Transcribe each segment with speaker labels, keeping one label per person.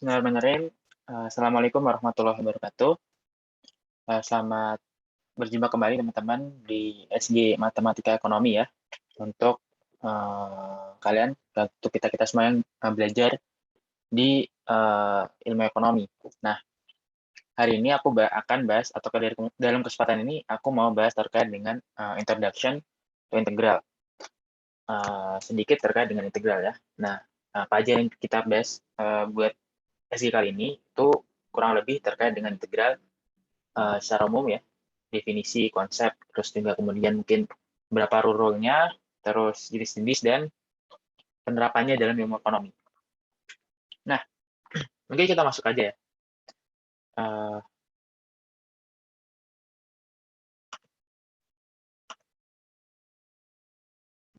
Speaker 1: Bismillahirrahmanirrahim. Assalamualaikum warahmatullahi wabarakatuh. Selamat berjumpa kembali teman-teman di SG Matematika Ekonomi ya, untuk kalian, untuk kita-kita semua yang belajar di ilmu ekonomi. Nah, hari ini aku akan bahas, atau dalam kesempatan ini aku mau bahas terkait dengan introduction to integral. Sedikit terkait dengan integral ya. Nah, apa aja yang kita bahas buat SG kali ini itu kurang lebih terkait dengan integral secara umum ya, definisi, konsep, terus juga kemudian mungkin berapa rule-nya, terus jenis-jenis dan penerapannya dalam ilmu ekonomi. Nah, mungkin kita masuk aja ya. Eh,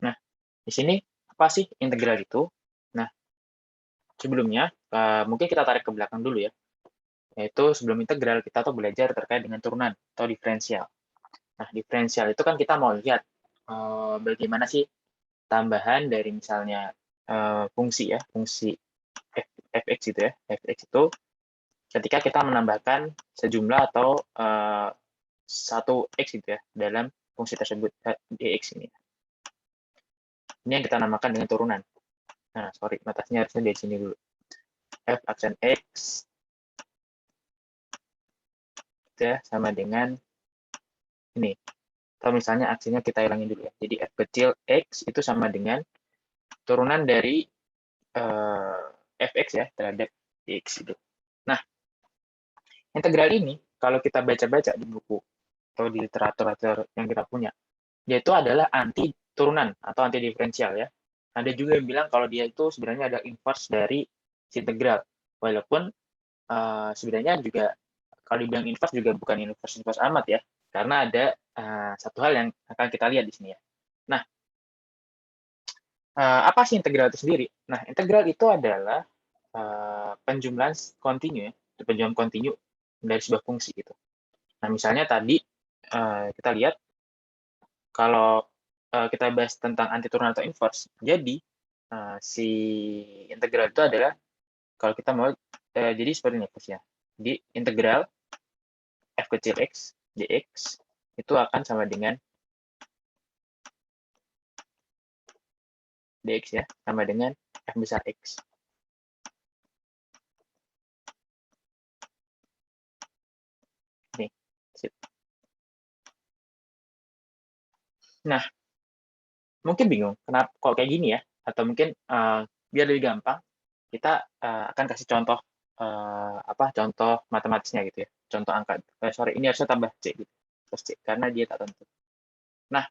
Speaker 1: nah, di sini apa sih integral itu? Nah, sebelumnya mungkin kita tarik ke belakang dulu ya. Yaitu sebelum integral kita tuh belajar terkait dengan turunan atau diferensial. Nah, diferensial itu kan kita mau lihat bagaimana sih tambahan dari misalnya fungsi ya, fungsi fx itu ya, fx itu ketika kita menambahkan sejumlah atau satu x gitu ya dalam fungsi tersebut, dx ini. Ini yang kita namakan dengan turunan. Nah, sorry, batasnya harusnya di sini dulu. F aksen x gitu ya, sama dengan ini. Atau misalnya aksinya kita hilangin dulu ya. Jadi F kecil x itu sama dengan turunan dari fx ya terhadap dx itu. Nah, integral ini kalau kita baca-baca di buku atau di literatur yang kita punya, dia itu adalah anti turunan atau anti diferensial ya. Ada juga yang bilang kalau dia itu sebenarnya ada inverse dari integral. Walaupun sebenarnya juga kalau dibilang inverse juga bukan inverse amat ya. Karena ada satu hal yang akan kita lihat di sini ya. Nah, apa sih integral itu sendiri? Nah, integral itu adalah penjumlahan kontinu ya, penjumlahan kontinu dari sebuah fungsi gitu. Nah, misalnya tadi kita lihat kalau kita bahas tentang anti turunan atau inverse, jadi si integral itu adalah kalau kita mau jadi seperti ini ya. Jadi integral f kecil x dx itu akan sama dengan dx ya, sama dengan f besar x. Nih, sip. Nah, mungkin bingung kenapa kok kayak gini ya, atau mungkin biar lebih gampang kita akan kasih contoh contoh matematisnya gitu ya, contoh angka. Sorry, ini harusnya tambah c gitu, plus c karena dia tak tentu. Nah,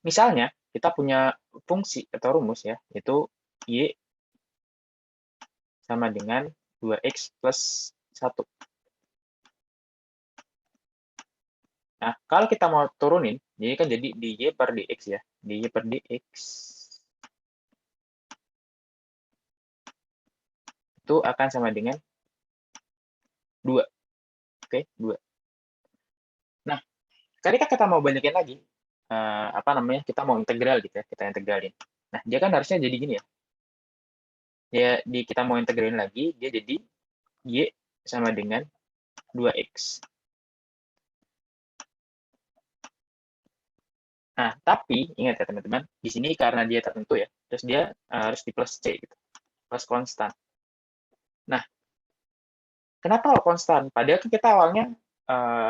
Speaker 1: misalnya kita punya fungsi atau rumus ya, yaitu y sama dengan 2x plus 1. Nah, kalau kita mau turunin, jadi kan jadi dy per dx ya, dy per dx itu akan sama dengan 2. Oke, 2. Nah, ketika kita mau banyakin lagi, kita mau integral gitu ya, kita integralin. Nah, dia kan harusnya jadi gini ya. Kita mau integralin lagi, dia jadi y sama dengan 2x. Nah, tapi ingat ya teman-teman, di sini karena dia tertentu ya, terus dia harus di plus c gitu, plus konstan. Nah, kenapa konstan? Padahal kan kita awalnya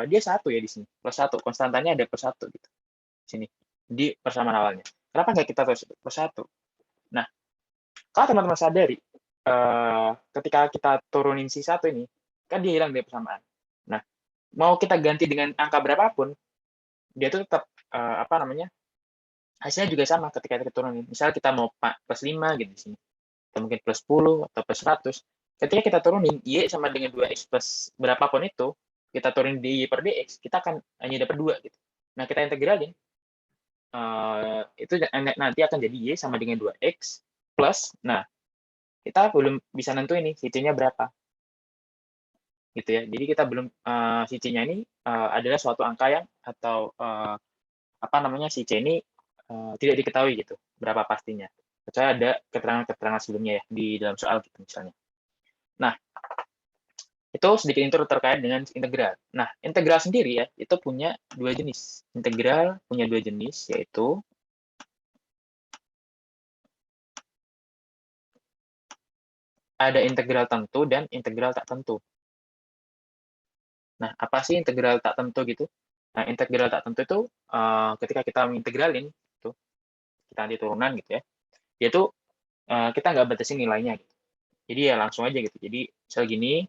Speaker 1: dia 1 ya di sini, plus 1, konstantanya ada plus 1 gitu, di sini, di persamaan awalnya. Kenapa nggak kita tulis plus 1? Nah, kalau teman-teman sadari, ketika kita turunin si 1 ini, kan dia hilang dari persamaan. Nah, mau kita ganti dengan angka berapapun, dia tuh tetap, hasilnya juga sama ketika kita turunin. Misal kita mau plus 5 gitu di sini, atau mungkin plus 10 atau plus 100. Ketika kita turunin y sama dengan 2x plus berapapun itu, kita turunin dy per dx, kita akan hanya dapat 2 gitu. Nah, kita integralin, itu nanti akan jadi y sama dengan 2x plus, nah, kita belum bisa nentuin nih si c-nya berapa. Gitu ya. Jadi kita belum si c-nya ini adalah suatu angka yang atau si c ini tidak diketahui gitu berapa pastinya. Kecuali ada keterangan-keterangan sebelumnya ya di dalam soal gitu misalnya. Nah, itu sedikit intro terkait dengan integral. Nah, integral sendiri ya, itu punya dua jenis. Integral punya dua jenis, yaitu ada integral tentu dan integral tak tentu. Nah, apa sih integral tak tentu gitu? Nah, integral tak tentu itu ketika kita mengintegralin, itu kita nanti turunan gitu ya, yaitu kita nggak batasin nilainya. Gitu. Jadi ya langsung aja gitu. Jadi misal gini,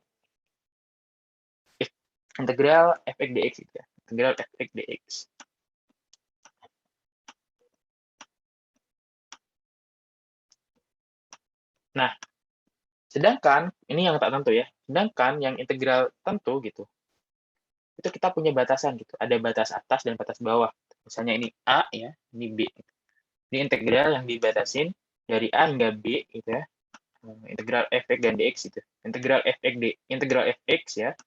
Speaker 1: integral f(x) dx gitu ya. Integral f(x) dx. Nah, sedangkan ini yang tak tentu ya. Sedangkan yang integral tentu gitu, itu kita punya batasan gitu. Ada batas atas dan batas bawah. Misalnya ini A ya, ini B. Ini integral yang dibatasin dari A hingga B gitu ya. Integral f(x) dan dx gitu. Integral f(x) ya,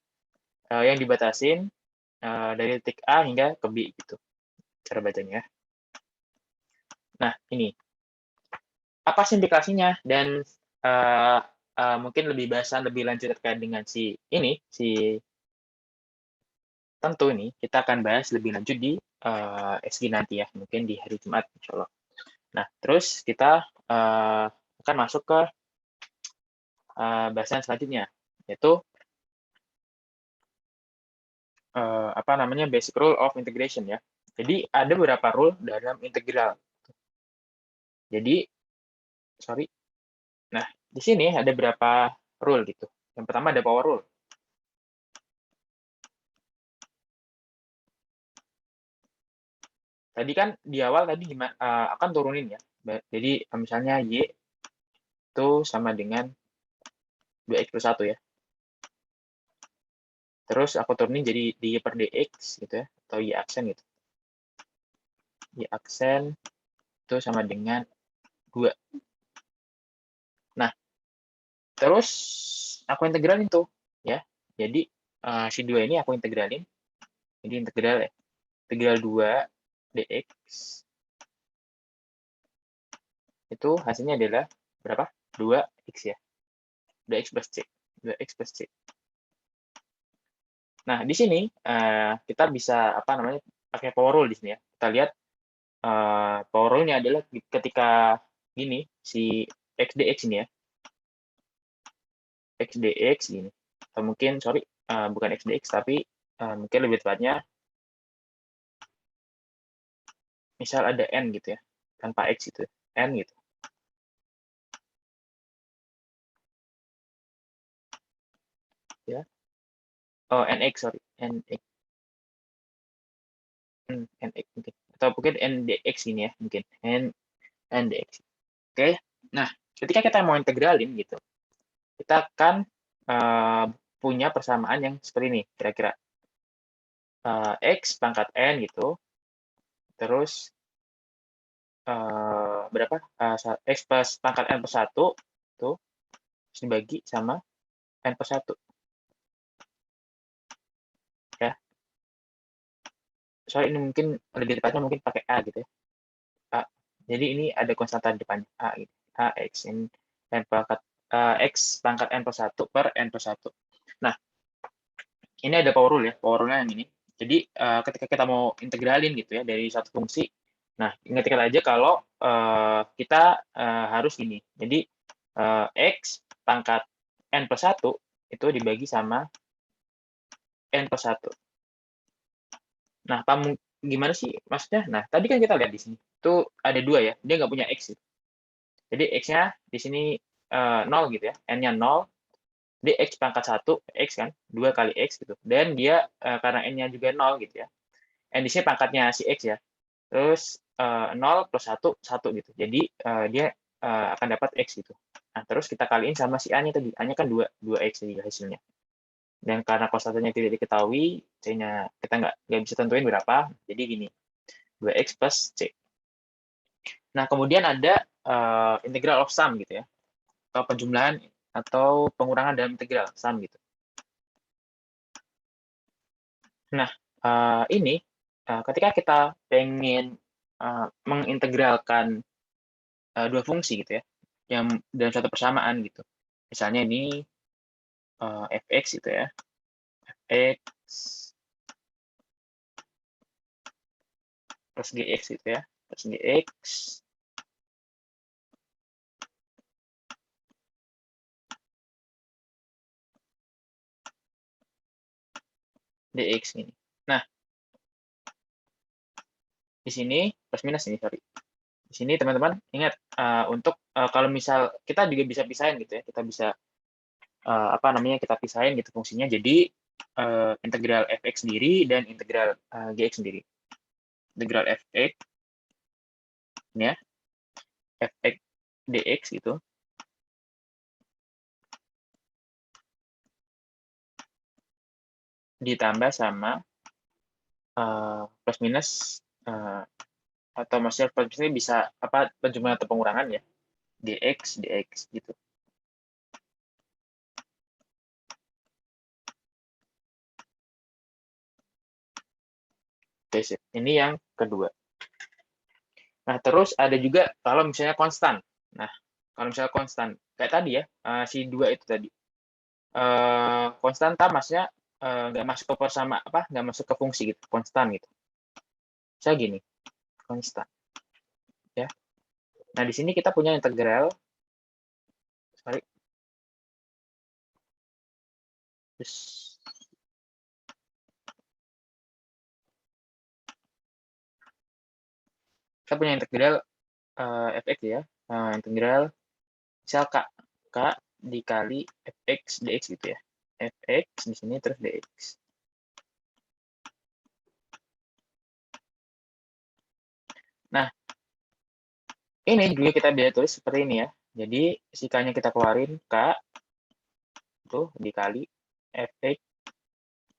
Speaker 1: yang dibatasin dari titik A hingga ke B gitu. Cara bacanya. Nah, ini apa sih implikasinya dan mungkin lebih bahasan lebih lanjut terkait dengan si tentu ini kita akan bahas lebih lanjut di SG nanti ya, mungkin di hari Jumat insya Allah. Nah, terus kita akan masuk ke bahasan selanjutnya, yaitu apa namanya basic rule of integration ya. Jadi ada beberapa rule dalam integral. Jadi, sorry. Nah, di sini ada beberapa rule gitu. Yang pertama ada power rule. Tadi kan di awal tadi akan turunin ya. Jadi misalnya Y itu sama dengan 2x plus 1 ya. Terus aku turunin jadi dy per dx gitu ya, atau Y aksen gitu. Y aksen itu sama dengan 2. Nah, terus aku integralin tuh ya. Jadi si 2 ini aku integralin. Jadi integral ya. Integral 2 dx itu hasilnya adalah berapa? 2x ya. 2x plus c. 2x plus c. Nah, di sini kita bisa apa namanya pakai power rule di sini ya. Kita lihat power rule-nya adalah ketika gini si x dx ini ya. X dx gini. Atau mungkin sorry bukan x dx tapi mungkin lebih tepatnya misal ada n gitu ya. Tanpa x gitu. N gitu. Ya. Oh, nx sorry. Nx. Nx mungkin. Atau mungkin ndx gini ya, mungkin. Ndx. Oke. Nah, ketika kita mau integralin gitu, kita akan punya persamaan yang seperti ini, kira-kira. X pangkat N gitu, terus berapa? X plus pangkat N plus 1, tuh, terus dibagi sama N plus 1. Ya. Soalnya ini mungkin lebih tepatnya mungkin pakai A gitu ya. A. Jadi ini ada konstanta di depannya, A gitu. A, X, N pangkat, X pangkat N plus 1 per N plus 1. Nah, ini ada power rule ya, power rule-nya yang ini. Jadi ketika kita mau integralin gitu ya dari satu fungsi, nah ingat-ingat aja kalau kita harus gini. Jadi x pangkat n plus 1 itu dibagi sama n plus 1. Nah, gimana sih maksudnya? Nah, tadi kan kita lihat di sini. Itu ada 2 ya, dia nggak punya x. Gitu. Jadi x-nya di sini 0 gitu ya, n-nya 0, dia x pangkat 1, x kan, 2 kali x gitu. Dan dia karena n-nya juga 0 gitu ya. N di sini pangkatnya si x ya. Terus 0 plus 1, 1 gitu. Jadi dia akan dapat x gitu. Nah, terus kita kaliin sama si A-nya tadi. A-nya kan 2x tadi hasilnya. Dan karena konstantanya tidak diketahui, C-nya kita nggak bisa tentuin berapa. Jadi gini, 2x plus C. Nah, kemudian ada integral of sum gitu ya. Atau penjumlahan atau pengurangan dalam integral sum gitu. Nah, ini ketika kita pengen mengintegralkan dua fungsi gitu ya, yang dalam satu persamaan gitu. Misalnya ini fx itu ya, fx plus gx gitu ya, plus gx dx ini. Nah, di sini plus minus ini, sorry. Di sini teman-teman ingat untuk kalau misal kita juga bisa pisahin gitu ya, kita bisa apa namanya kita pisahin gitu fungsinya jadi integral fx sendiri dan integral gx sendiri. Integral fx ini ya, fx dx gitu. Ditambah sama plus minus atau maksudnya plus minus ini bisa apa penjumlahan atau pengurangan ya, dx dx gitu. Oke, sip. Ini yang kedua. Nah, terus ada juga kalau misalnya konstan. Nah, kalau misalnya konstan, kayak tadi ya, si 2 itu tadi. Konstanta maksudnya nggak masuk ke persama apa, nggak masuk ke fungsi gitu, konstan gitu. Saya gini, konstan. Ya. Nah, di sini kita punya integral. Sorry. Terus, kita punya integral fx ya, integral misal k dikali fx dx gitu ya. Fx di sini terus dx. Nah, ini juga kita bisa tulis seperti ini ya. Jadi, si k-nya kita keluarin, k itu dikali fx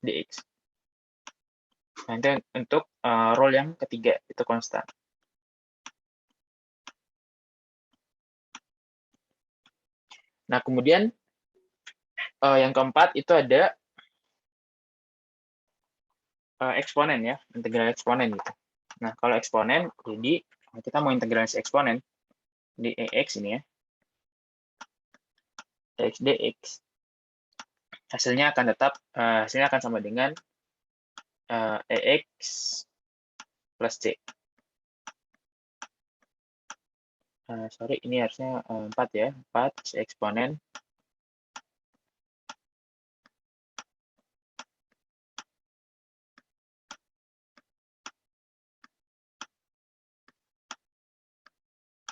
Speaker 1: dx. Nanti untuk rule yang ketiga, itu konstan. Nah, kemudian yang keempat itu ada eksponen ya, integral eksponen gitu. Nah, kalau eksponen, jadi kita mau integrasi eksponen di EX ini ya, EX dx. Hasilnya akan tetap, hasilnya akan sama dengan EX plus C. Sorry, ini harusnya 4 ya, 4 si eksponen.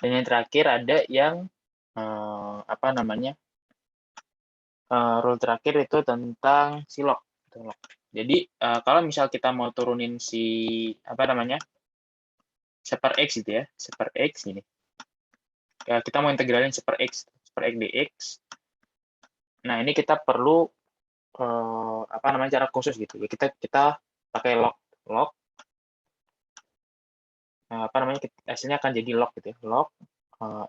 Speaker 1: Dan yang terakhir ada yang apa namanya, rule terakhir itu tentang si log. Jadi kalau misal kita mau turunin si apa namanya seper x gitu ya, seper x gini. Kita mau integralin seper x dx. Nah ini kita perlu apa namanya cara khusus gitu. Ya, kita pakai log apa namanya hasilnya akan jadi log gitu ya, log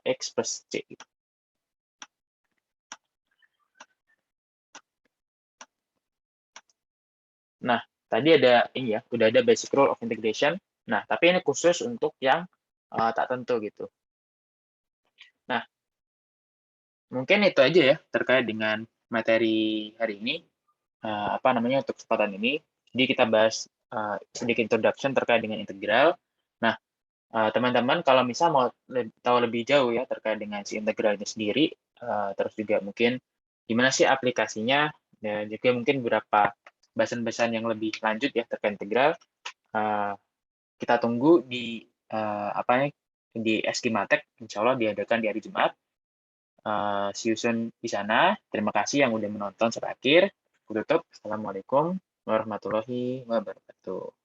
Speaker 1: x plus c gitu. Nah, tadi ada ini ya, udah ada basic rule of integration. Nah, tapi ini khusus untuk yang tak tentu gitu. Nah, mungkin itu aja ya terkait dengan materi hari ini. Apa namanya untuk kesempatan ini. Jadi kita bahas sedikit introduction terkait dengan integral. Nah, teman-teman kalau misal mau tahu lebih jauh ya terkait dengan si integral ini sendiri, terus juga mungkin gimana sih aplikasinya, dan juga mungkin beberapa bahasan-bahasan yang lebih lanjut ya terkait integral, kita tunggu di apa ya di SG Matek, insya Allah diadakan di hari Jumat. See you soon di sana. Terima kasih yang udah menonton sampai akhir. Aku tutup. Assalamualaikum warahmatullahi wabarakatuh.